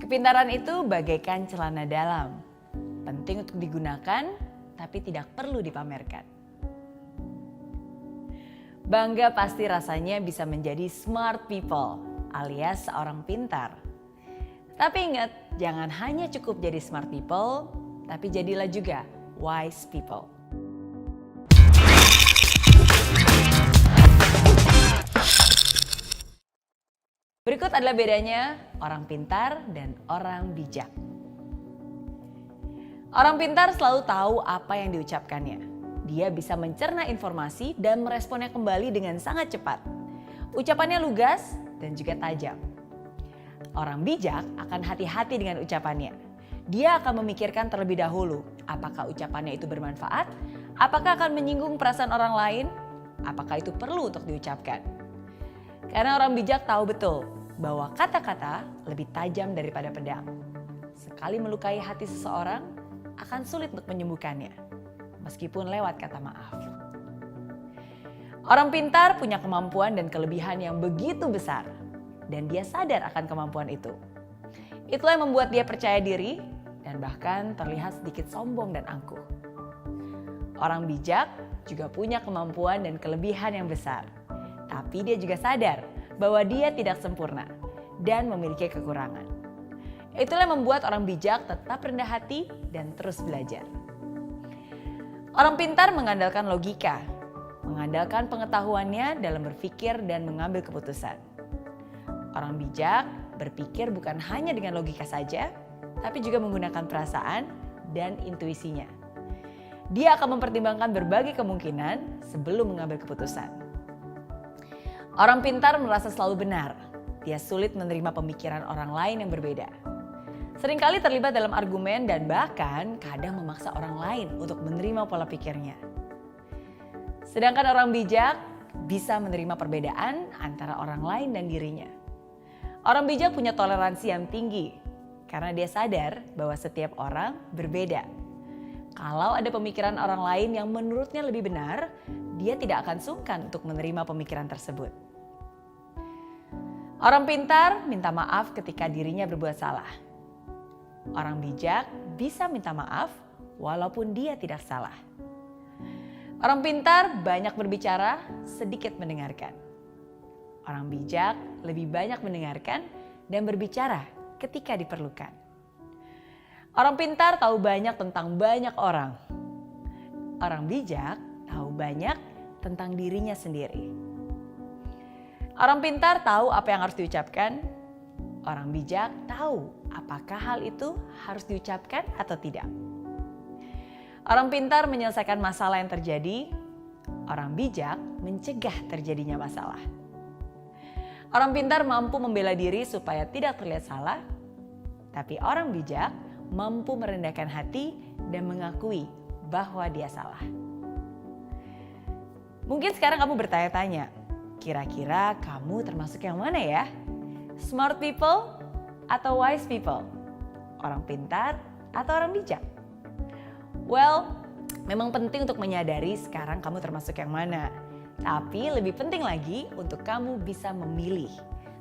Kepintaran itu bagaikan celana dalam, penting untuk digunakan tapi tidak perlu dipamerkan. Bangga pasti rasanya bisa menjadi smart people alias seorang pintar. Tapi ingat, jangan hanya cukup jadi smart people, tapi jadilah juga wise people. Berikut adalah bedanya orang pintar dan orang bijak. Orang pintar selalu tahu apa yang diucapkannya. Dia bisa mencerna informasi dan meresponnya kembali dengan sangat cepat. Ucapannya lugas dan juga tajam. Orang bijak akan hati-hati dengan ucapannya. Dia akan memikirkan terlebih dahulu apakah ucapannya itu bermanfaat, apakah akan menyinggung perasaan orang lain, apakah itu perlu untuk diucapkan. Karena orang bijak tahu betul bahwa kata-kata lebih tajam daripada pedang. Sekali melukai hati seseorang, akan sulit untuk menyembuhkannya, meskipun lewat kata maaf. Orang pintar punya kemampuan dan kelebihan yang begitu besar, dan dia sadar akan kemampuan itu. Itulah yang membuat dia percaya diri, dan bahkan terlihat sedikit sombong dan angkuh. Orang bijak juga punya kemampuan dan kelebihan yang besar, tapi dia juga sadar bahwa dia tidak sempurna dan memiliki kekurangan. Itulah yang membuat orang bijak tetap rendah hati dan terus belajar. Orang pintar mengandalkan logika, mengandalkan pengetahuannya dalam berpikir dan mengambil keputusan. Orang bijak berpikir bukan hanya dengan logika saja, tapi juga menggunakan perasaan dan intuisinya. Dia akan mempertimbangkan berbagai kemungkinan sebelum mengambil keputusan. Orang pintar merasa selalu benar. Dia sulit menerima pemikiran orang lain yang berbeda. Seringkali terlibat dalam argumen dan bahkan kadang memaksa orang lain untuk menerima pola pikirnya. Sedangkan orang bijak bisa menerima perbedaan antara orang lain dan dirinya. Orang bijak punya toleransi yang tinggi karena dia sadar bahwa setiap orang berbeda. Kalau ada pemikiran orang lain yang menurutnya lebih benar, dia tidak akan sungkan untuk menerima pemikiran tersebut. Orang pintar minta maaf ketika dirinya berbuat salah. Orang bijak bisa minta maaf walaupun dia tidak salah. Orang pintar banyak berbicara, sedikit mendengarkan. Orang bijak lebih banyak mendengarkan dan berbicara ketika diperlukan. Orang pintar tahu banyak tentang banyak orang. Orang bijak tahu banyak tentang dirinya sendiri. Orang pintar tahu apa yang harus diucapkan. Orang bijak tahu apakah hal itu harus diucapkan atau tidak. Orang pintar menyelesaikan masalah yang terjadi. Orang bijak mencegah terjadinya masalah. Orang pintar mampu membela diri supaya tidak terlihat salah. Tapi orang bijak mampu merendahkan hati dan mengakui bahwa dia salah. Mungkin sekarang kamu bertanya-tanya, kira-kira kamu termasuk yang mana ya? Smart people atau wise people? Orang pintar atau orang bijak? Well, memang penting untuk menyadari sekarang kamu termasuk yang mana. Tapi lebih penting lagi untuk kamu bisa memilih.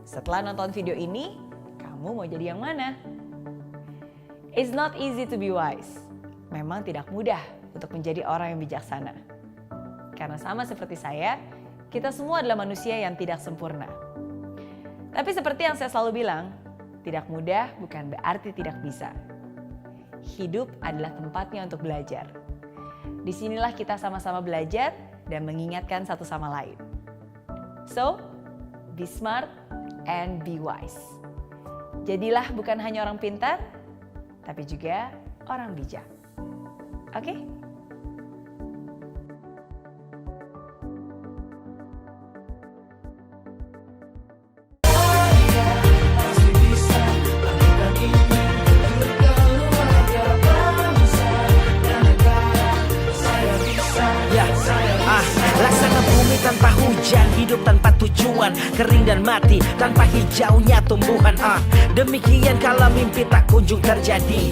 Setelah nonton video ini, kamu mau jadi yang mana? It's not easy to be wise. Memang tidak mudah untuk menjadi orang yang bijaksana. Karena sama seperti saya, kita semua adalah manusia yang tidak sempurna. Tapi seperti yang saya selalu bilang, tidak mudah bukan berarti tidak bisa. Hidup adalah tempatnya untuk belajar. Disinilah kita sama-sama belajar dan mengingatkan satu sama lain. So, be smart and be wise. Jadilah bukan hanya orang pintar, tapi juga orang bijak. Oke? Laksana bumi tanpa hujan, hidup tanpa tujuan, kering dan mati tanpa hijaunya tumbuhan. Demikian kalau mimpi tak kunjung terjadi.